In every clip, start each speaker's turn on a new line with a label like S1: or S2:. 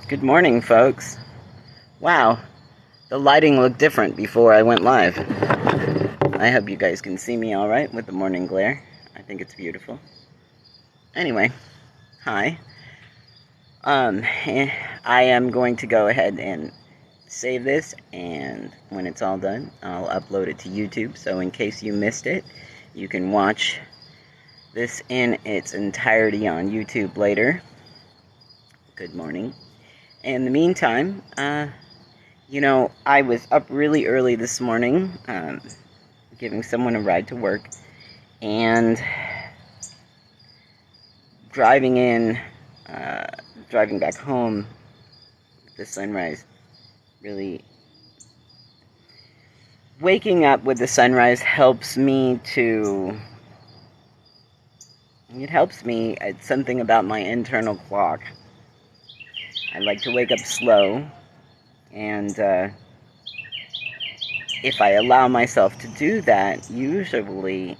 S1: Good morning, folks. Wow, the lighting looked different before I went live. I hope you guys can see me all right with the morning glare. I think it's beautiful. Anyway, hi. I am going to go ahead and save this, and when it's all done, I'll upload it to YouTube. So in case you missed it, you can watch this in its entirety on YouTube later. Good morning. In the meantime, I was up really early this morning, giving someone a ride to work, and driving back home with the sunrise. Really, waking up with the sunrise helps me. It's something about my internal clock. I like to wake up slow, and if I allow myself to do that, usually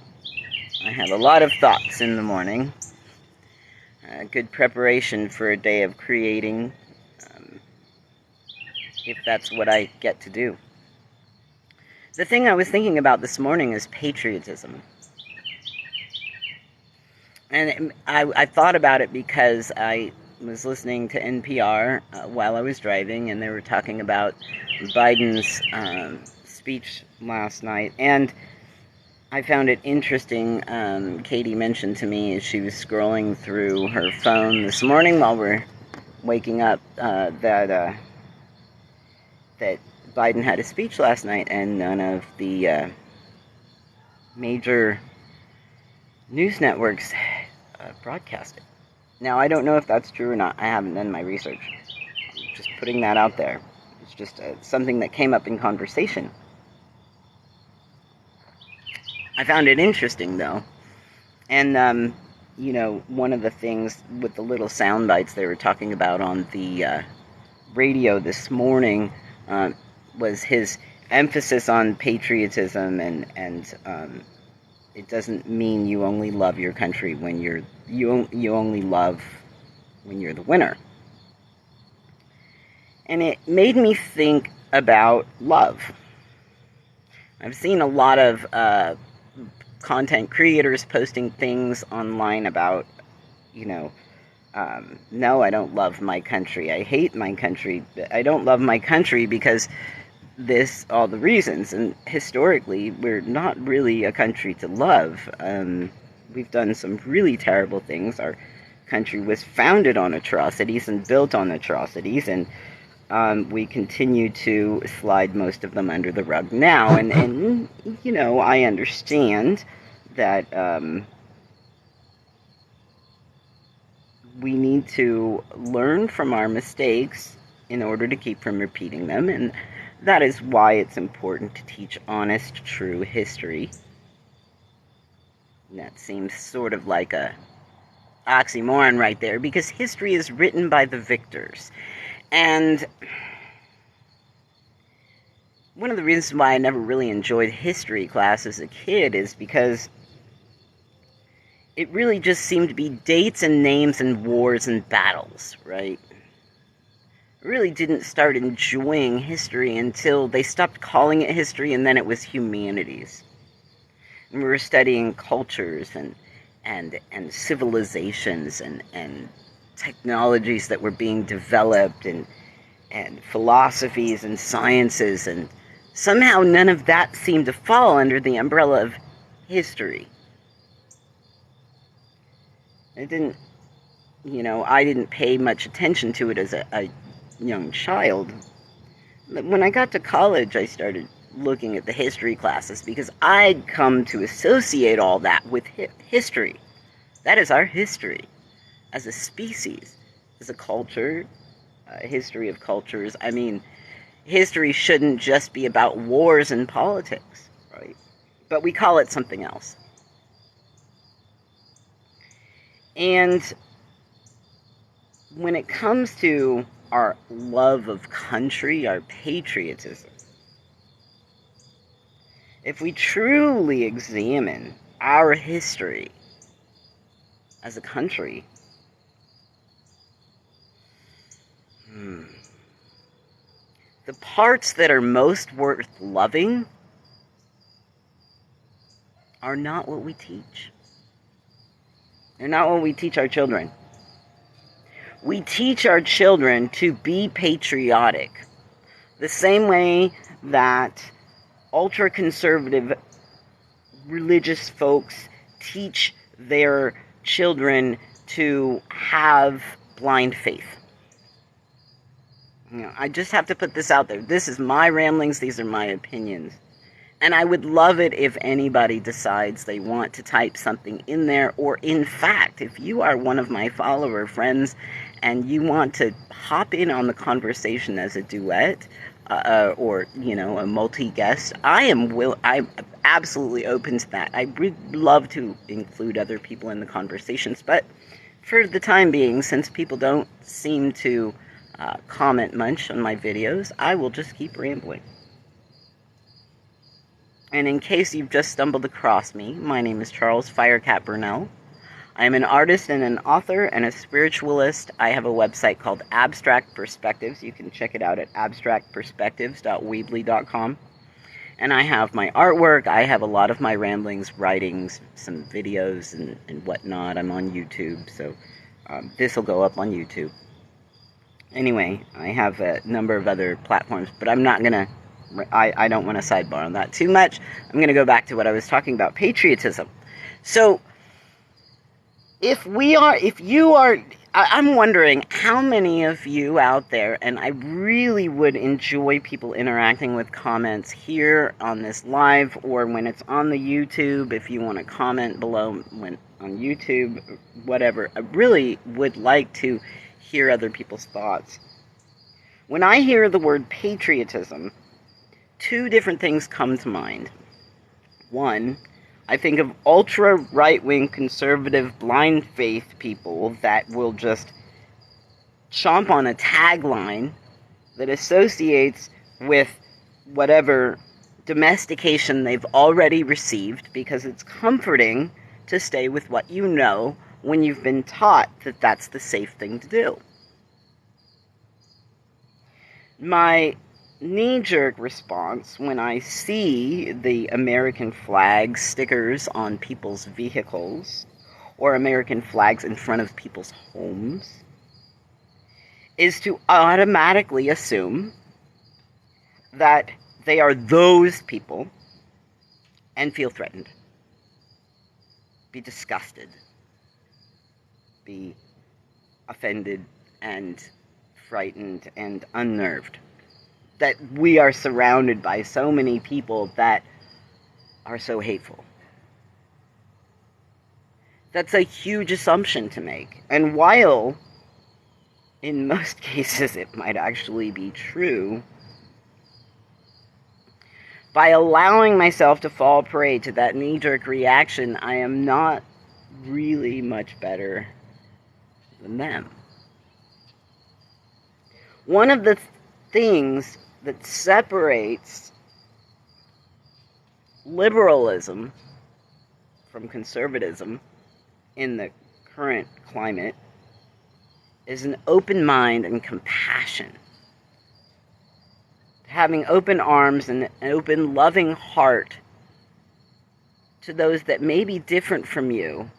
S1: I have a lot of thoughts in the morning. Good preparation for a day of creating, if that's what I get to do. The thing I was thinking about this morning is patriotism. And I thought about it because I was listening to NPR while I was driving, and they were talking about Biden's speech last night, and I found it interesting. Katie mentioned to me as she was scrolling through her phone this morning while we're waking up that Biden had a speech last night, and none of the major news networks broadcast it. Now, I don't know if that's true or not. I haven't done my research. I'm just putting that out there. It's just something that came up in conversation. I found it interesting, though. And, one of the things with the little sound bites they were talking about on the radio this morning was his emphasis on patriotism, and it doesn't mean you only love your country when you only love when you're the winner. And it made me think about love. I've seen a lot of content creators posting things online about, no, I don't love my country. I hate my country. I don't love my country because all the reasons. And historically, we're not really a country to love. We've done some really terrible things. Our country was founded on atrocities and built on atrocities, and we continue to slide most of them under the rug now. And I understand that we need to learn from our mistakes in order to keep from repeating them, and that is why it's important to teach honest, true history. And that seems sort of like a oxymoron right there, because history is written by the victors. And one of the reasons why I never really enjoyed history class as a kid is because it really just seemed to be dates and names and wars and battles, right? I really didn't start enjoying history until they stopped calling it history, and then it was humanities. And we were studying cultures and civilizations and technologies that were being developed, and philosophies and sciences, and somehow none of that seemed to fall under the umbrella of history. It didn't, I didn't pay much attention to it as a young child. But when I got to college, I started looking at the history classes because I'd come to associate all that with history. That is our history as a species, as a culture, history of cultures. I mean, history shouldn't just be about wars and politics, right? But we call it something else. And when it comes to our love of country, our patriotism, if we truly examine our history as a country, the parts that are most worth loving are not what we teach. They're not what we teach our children. We teach our children to be patriotic, the same way that ultra-conservative religious folks teach their children to have blind faith. You know, I just have to put this out there. This is my ramblings. These are my opinions. And I would love it if anybody decides they want to type something in there, or in fact, if you are one of my follower friends and you want to hop in on the conversation as a duet, or, you know, a multi-guest, I'm absolutely open to that. I would love to include other people in the conversations, but for the time being, since people don't seem to comment much on my videos, I will just keep rambling. And in case you've just stumbled across me, my name is Charles Firecat Burnell. I am an artist and an author and a spiritualist. I have a website called Abstract Perspectives. You can check it out at abstractperspectives.weebly.com. And I have my artwork. I have a lot of my ramblings, writings, some videos, and whatnot. I'm on YouTube, so this will go up on YouTube. Anyway, I have a number of other platforms, but I'm not going to... I don't want to sidebar on that too much. I'm going to go back to what I was talking about, patriotism. So, I'm wondering how many of you out there, and I really would enjoy people interacting with comments here on this live, or when it's on the YouTube, if you want to comment below on YouTube, whatever. I really would like to hear other people's thoughts. When I hear the word patriotism, two different things come to mind. One, I think of ultra right-wing conservative blind faith people that will just chomp on a tagline that associates with whatever domestication they've already received, because it's comforting to stay with what you know when you've been taught that that's the safe thing to do. My knee-jerk response when I see the American flag stickers on people's vehicles, or American flags in front of people's homes, is to automatically assume that they are those people and feel threatened, be disgusted, be offended and frightened and unnerved. That we are surrounded by so many people that are so hateful. That's a huge assumption to make. And while, in most cases, it might actually be true, by allowing myself to fall prey to that knee-jerk reaction, I am not really much better than them. One of the things that separates liberalism from conservatism in the current climate is an open mind and compassion. Having open arms and an open, loving heart to those that may be different from you.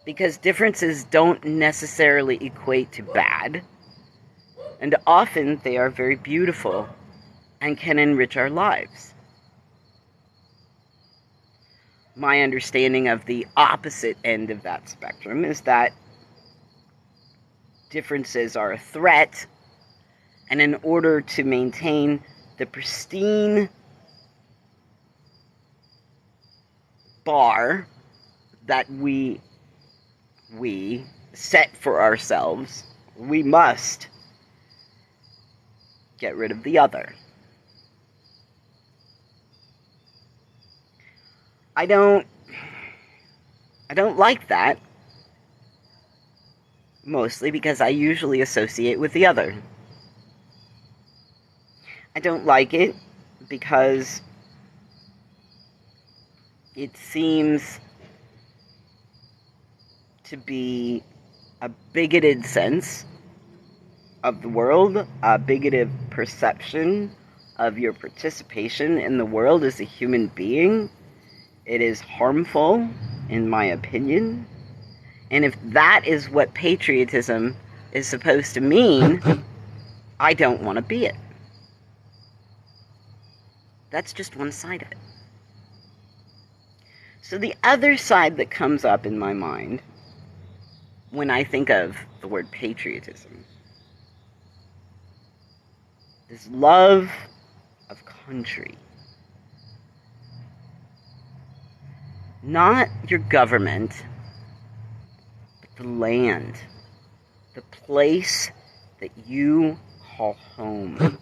S1: Because differences don't necessarily equate to bad. And often they are very beautiful and can enrich our lives. My understanding of the opposite end of that spectrum is that differences are a threat, and in order to maintain the pristine bar that we set for ourselves, we must get rid of the other. I don't like that, mostly because I usually associate with the other. I don't like it because it seems to be a bigoted sense of the world, a bigoted perception of your participation in the world as a human being. It is harmful, in my opinion. And if that is what patriotism is supposed to mean, I don't want to be it. That's just one side of it. So the other side that comes up in my mind when I think of the word patriotism is love of country. Not your government, but the land, the place that you call home.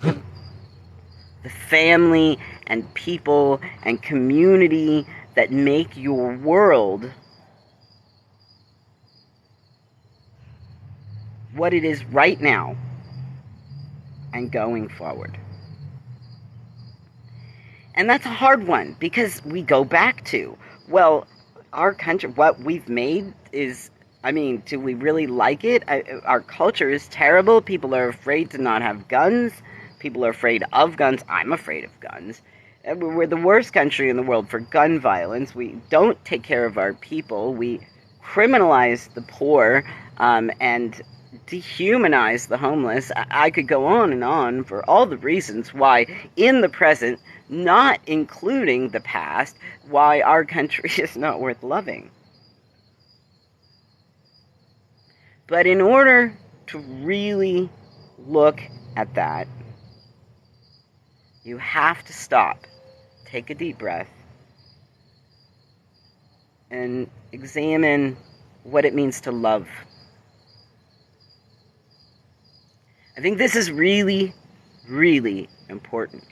S1: The family and people and community that make your world what it is right now and going forward. And that's a hard one because we go back to, well, our country, what we've made is, I mean, do we really like it? Our culture is terrible. People are afraid to not have guns. People are afraid of guns. I'm afraid of guns. We're the worst country in the world for gun violence. We don't take care of our people. We criminalize the poor and dehumanize the homeless. I could go on for all the reasons why in the present, not including the past, why our country is not worth loving. But in order to really look at that, you have to stop, take a deep breath, and examine what it means to love. I think this is really, really important.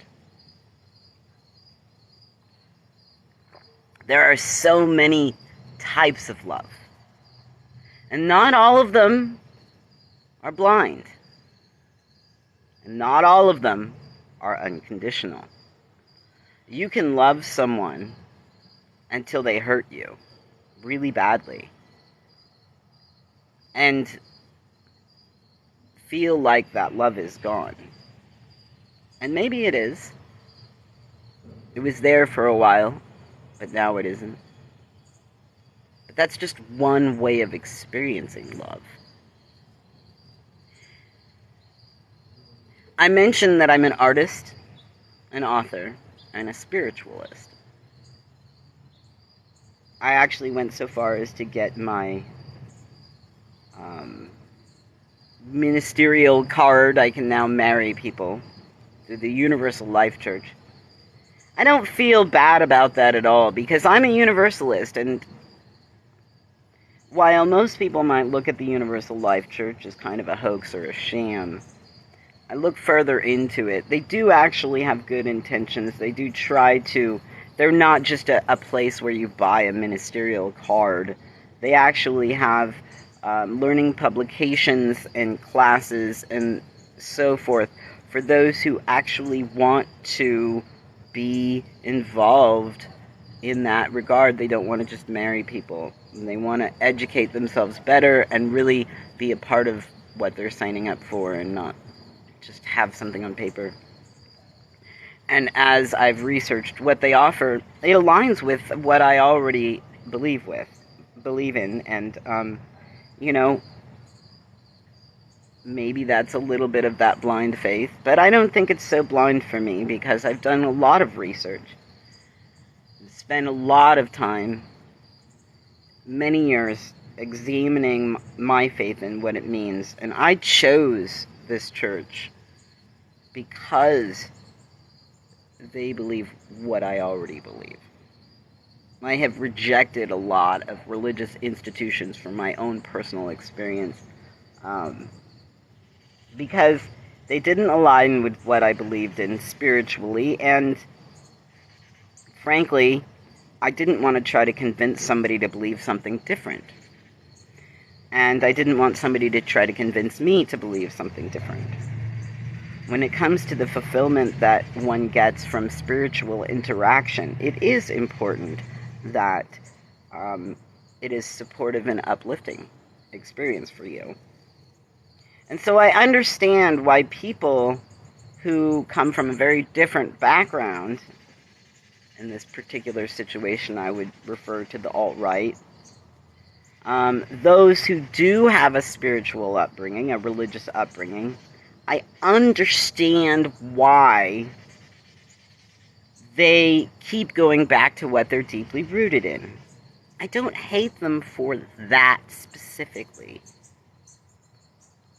S1: There are so many types of love, and not all of them are blind, and not all of them are unconditional. You can love someone until they hurt you really badly and feel like that love is gone. And maybe it is. It was there for a while, but now it isn't. But that's just one way of experiencing love. I mentioned that I'm an artist, an author, and a spiritualist. I actually went so far as to get my ministerial card. I can now marry people through the Universal Life Church. I don't feel bad about that at all because I'm a Universalist, and while most people might look at the Universal Life Church as kind of a hoax or a sham, I look further into it. They do actually have good intentions. They do try to. They're not just a place where you buy a ministerial card. They actually have learning publications and classes and so forth for those who actually want to be involved in that regard. They don't want to just marry people. They want to educate themselves better and really be a part of what they're signing up for and not just have something on paper. And as I've researched what they offer, it aligns with what I already believe in, and maybe that's a little bit of that blind faith, but I don't think it's so blind for me because I've done a lot of research, spent a lot of time, many years, examining my faith and what it means, and I chose this church because they believe what I already believe. I have rejected a lot of religious institutions from my own personal experience because they didn't align with what I believed in spiritually, and frankly, I didn't want to try to convince somebody to believe something different. And I didn't want somebody to try to convince me to believe something different. When it comes to the fulfillment that one gets from spiritual interaction, it is important that it is supportive and uplifting experience for you. And so I understand why people who come from a very different background, in this particular situation I would refer to the alt-right, those who do have a spiritual upbringing, a religious upbringing, I understand why they keep going back to what they're deeply rooted in. I don't hate them for that specifically.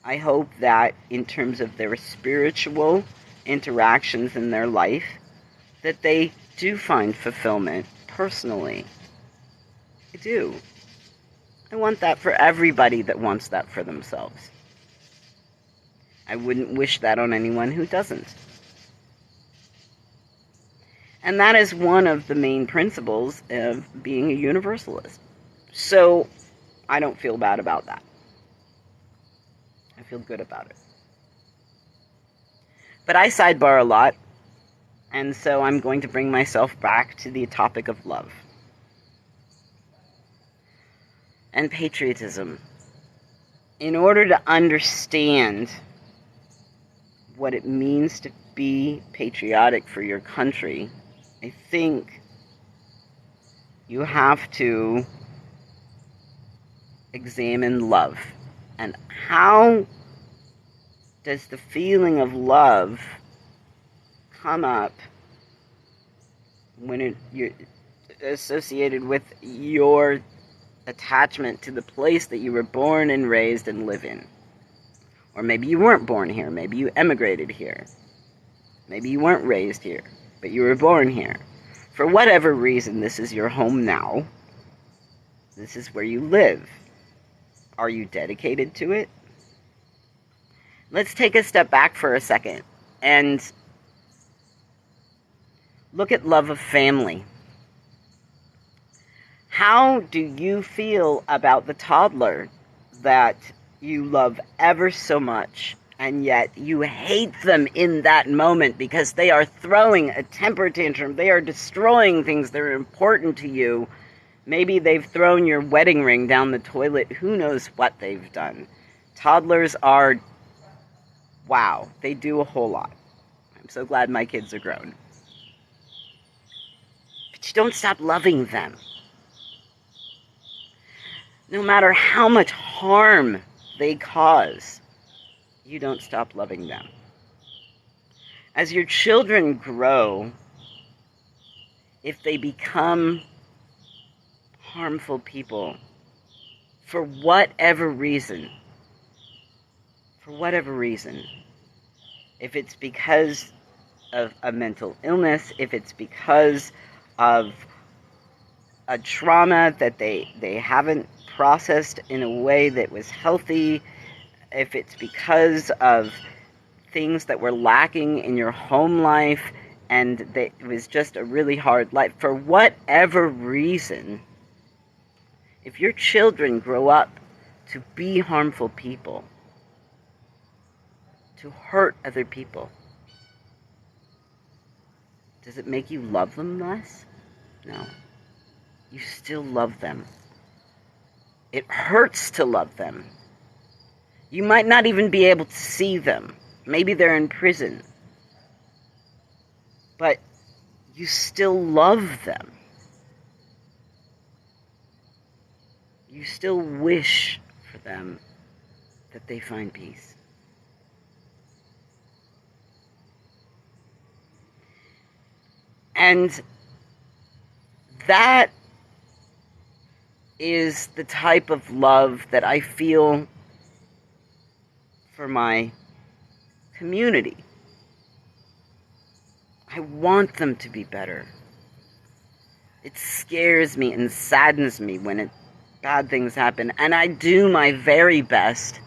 S1: I hope that in terms of their spiritual interactions in their life, that they do find fulfillment personally. I do. I want that for everybody that wants that for themselves. I wouldn't wish that on anyone who doesn't. And that is one of the main principles of being a universalist. So I don't feel bad about that. I feel good about it. But I sidebar a lot, and so I'm going to bring myself back to the topic of love and patriotism. In order to understand what it means to be patriotic for your country, I think you have to examine love. And how does the feeling of love come up when you're associated with your attachment to the place that you were born and raised and live in? Or maybe you weren't born here. Maybe you emigrated here. Maybe you weren't raised here, but you were born here. For whatever reason, this is your home now. This is where you live. Are you dedicated to it? Let's take a step back for a second and look at love of family. How do you feel about the toddler that you love ever so much, and yet you hate them in that moment because they are throwing a temper tantrum, they are destroying things that are important to you? Maybe they've thrown your wedding ring down the toilet. Who knows what they've done? Toddlers are, wow, they do a whole lot. I'm so glad my kids are grown. But you don't stop loving them. No matter how much harm they cause, you don't stop loving them. As your children grow, if they become harmful people, for whatever reason, if it's because of a mental illness, if it's because of a trauma that they haven't processed in a way that was healthy, if it's because of things that were lacking in your home life and that it was just a really hard life, for whatever reason, if your children grow up to be harmful people, to hurt other people, does it make you love them less? No. You still love them. It hurts to love them. You might not even be able to see them. Maybe they're in prison. But you still love them. You still wish for them that they find peace. And that is the type of love that I feel for my community. I want them to be better. It scares me and saddens me when bad things happen, and I do my very best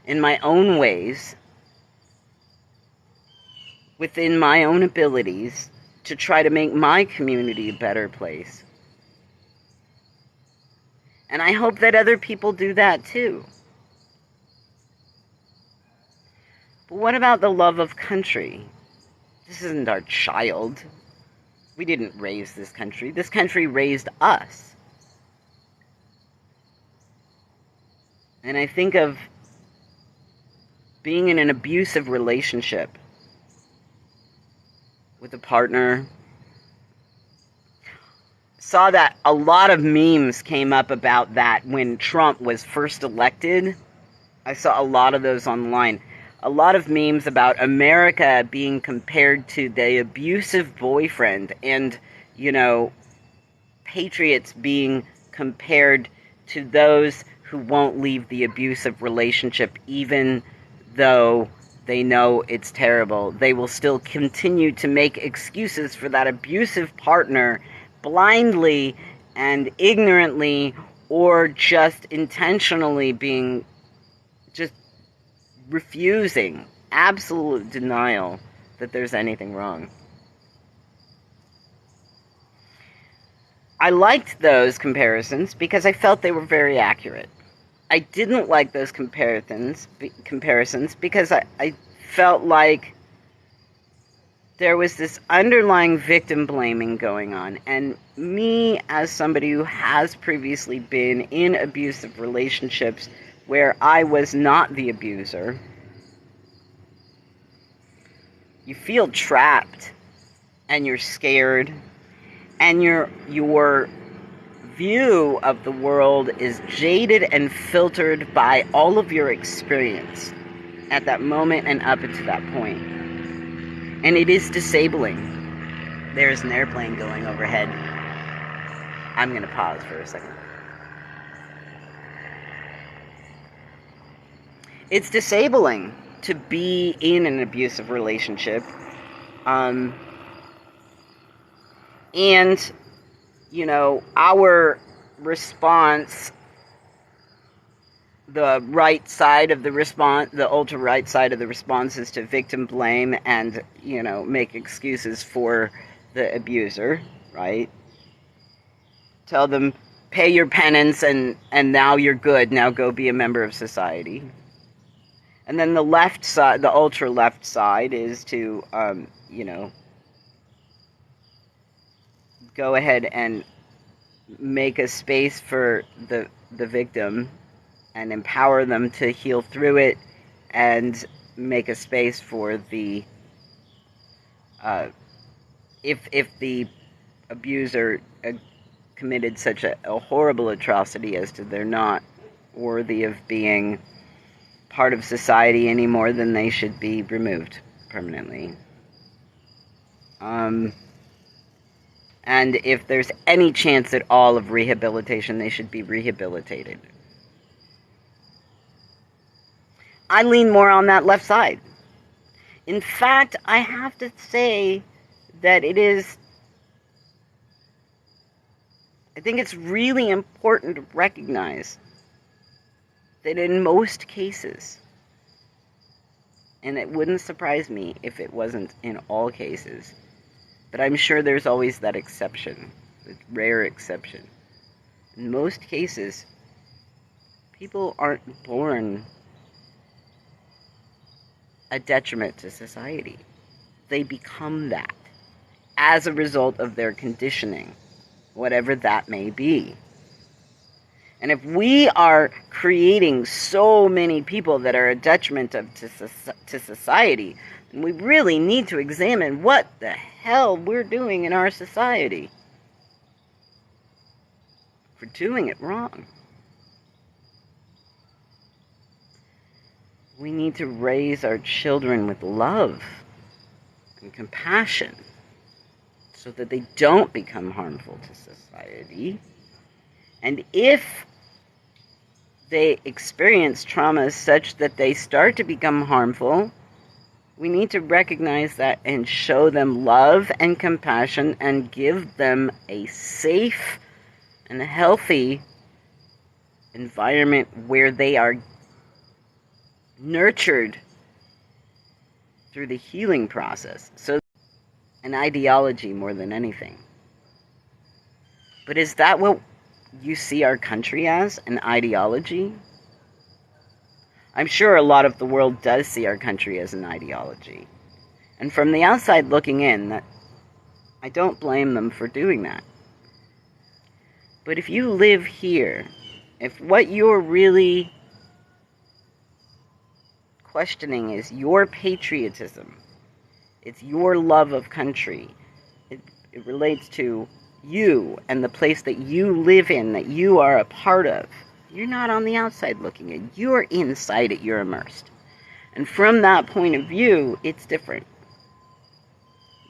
S1: in my own ways, within my own abilities, to try to make my community a better place. And I hope that other people do that too. But what about the love of country? This isn't our child. We didn't raise this country. This country raised us. And I think of being in an abusive relationship with a partner. Saw that a lot of memes came up about that when Trump was first elected. I saw a lot of those online. A lot of memes about America being compared to the abusive boyfriend, and, patriots being compared to those who won't leave the abusive relationship even though they know it's terrible. They will still continue to make excuses for that abusive partner blindly and ignorantly, or just intentionally just refusing, absolute denial that there's anything wrong. I liked those comparisons because I felt they were very accurate. I didn't like those comparisons because I felt like there was this underlying victim blaming going on. And me, as somebody who has previously been in abusive relationships where I was not the abuser, you feel trapped and you're scared, and your view of the world is jaded and filtered by all of your experience at that moment and up until that point. And it is disabling. There's an airplane going overhead. I'm going to pause for a second. It's disabling to be in an abusive relationship. And, our response, the right side of the response, the ultra-right side of the response, is to victim blame and, make excuses for the abuser, right? Tell them, pay your penance and now you're good, now go be a member of society. And then the left side, the ultra-left side, is to, go ahead and make a space for the victim and empower them to heal through it, and make a space for the if the abuser committed such a horrible atrocity as to they're not worthy of being part of society anymore, then they should be removed permanently. And if there's any chance at all of rehabilitation, they should be rehabilitated. I lean more on that left side. In fact, I have to say that I think it's really important to recognize that in most cases, and it wouldn't surprise me if it wasn't in all cases, but I'm sure there's always that exception, that rare exception. In most cases, people aren't born a detriment to society. They become that as a result of their conditioning, whatever that may be. And if we are creating so many people that are a detriment to society, then we really need to examine what the hell we're doing in our society for doing it wrong. We need to raise our children with love and compassion so that they don't become harmful to society. And if they experience traumas such that they start to become harmful, we need to recognize that and show them love and compassion and give them a safe and healthy environment where they are nurtured through the healing process. So, an ideology more than anything. But is that what you see our country as? An ideology? I'm sure a lot of the world does see our country as an ideology. And from the outside looking in, I don't blame them for doing that. But if you live here, if what you're really questioning is your patriotism. It's your love of country. It relates to you and the place that you live in, that you are a part of. You're not on the outside looking in. You're inside it. You're immersed. And from that point of view, it's different.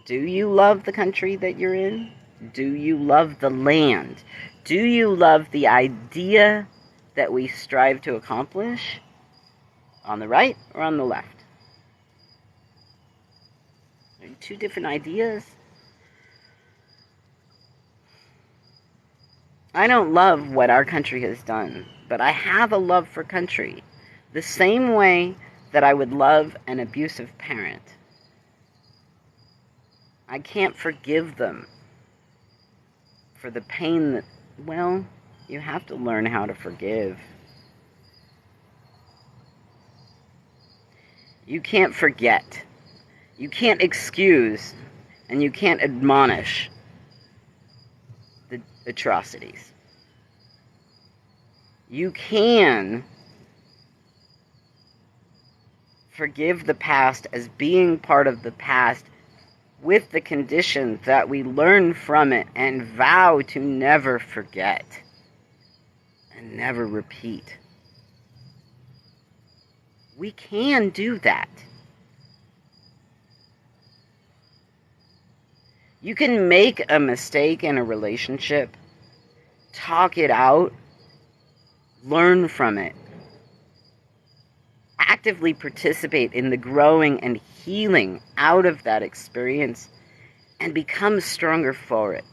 S1: Do you love the country that you're in? Do you love the land? Do you love the idea that we strive to accomplish? On the right or on the left? Are two different ideas? I don't love what our country has done, but I have a love for country. The same way that I would love an abusive parent. I can't forgive them for the pain that, well, you have to learn how to forgive. You can't forget. You can't excuse, and you can't admonish the atrocities. You can forgive the past as being part of the past, with the condition that we learn from it and vow to never forget and never repeat. We can do that. You can make a mistake in a relationship, talk it out, learn from it, actively participate in the growing and healing out of that experience, and become stronger for it.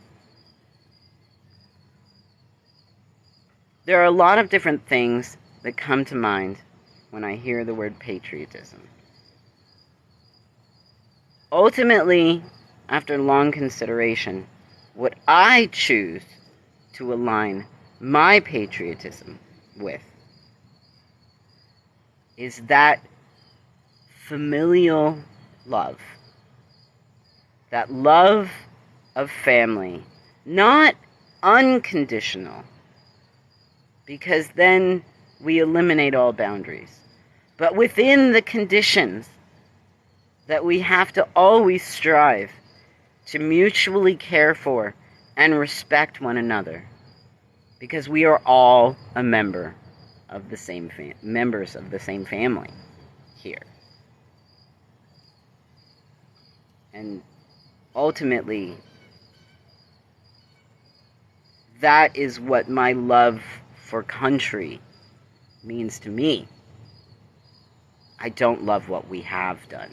S1: There are a lot of different things that come to mind when I hear the word patriotism. Ultimately, after long consideration, what I choose to align my patriotism with is that familial love. That love of family. Not unconditional, because then we eliminate all boundaries. But within the conditions that we have to always strive to mutually care for and respect one another, because we are all a member of the same members of the same family here. And ultimately, that is what my love for country means to me. I don't love what we have done.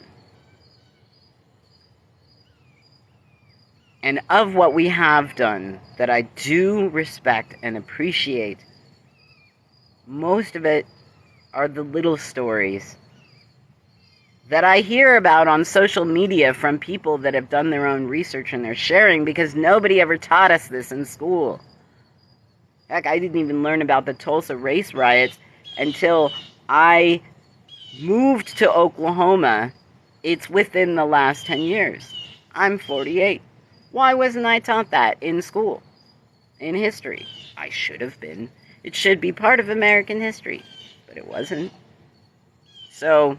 S1: And of what we have done that I do respect and appreciate, most of it are the little stories that I hear about on social media from people that have done their own research and they're sharing, because nobody ever taught us this in school. Heck, I didn't even learn about the Tulsa race riots until I moved to Oklahoma. It's within the last 10 years. I'm 48. Why wasn't I taught that in school? In history? I should have been. It should be part of American history, but it wasn't. So,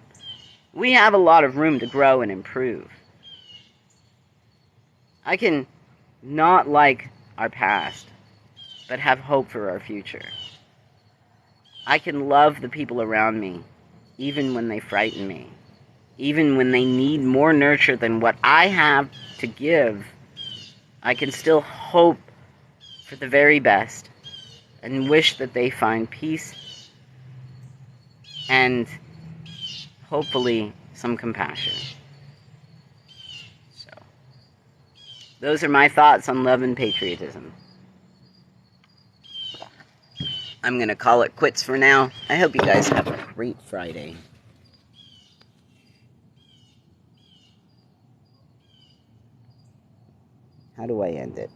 S1: we have a lot of room to grow and improve. I can not like our past, but have hope for our future. I can love the people around me, even when they frighten me. Even when they need more nurture than what I have to give, I can still hope for the very best and wish that they find peace and hopefully some compassion. So, those are my thoughts on love and patriotism. I'm going to call it quits for now. I hope you guys have a great Friday. How do I end it?